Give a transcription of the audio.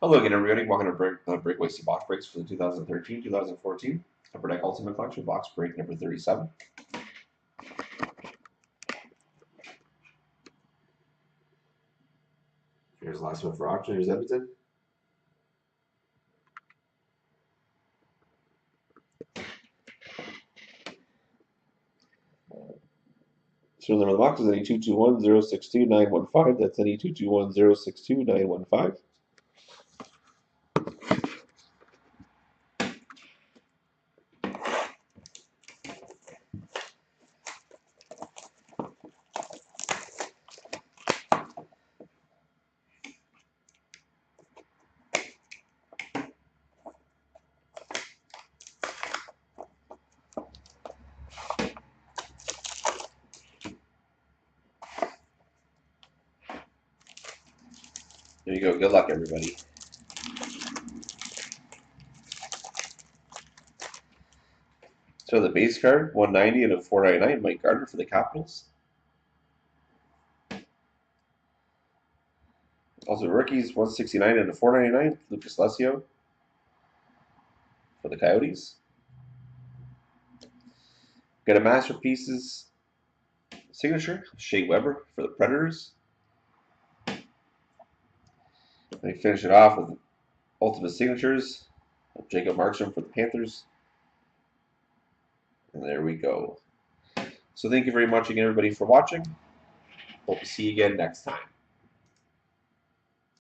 Hello again, everybody. Welcome to Breakaway C box breaks for the 2013-2014 Upper Deck Ultimate Collection box break number 37. Here's the last one for auction. Here's Edmonton. Serial number of the box is NE221062-915. That's NE221062-915. There you go. Good luck, everybody. So the base card, 190 and a 499, Mike Gardner for the Capitals. Also rookies, 169 and a 499, Lucas Lesio for the Coyotes. Got a Masterpieces signature, Shea Weber for the Predators. They finish it off with Ultimate Signatures of Jacob Markstrom for the Panthers. And there we go. So thank you very much again, everybody, for watching. Hope to see you again next time.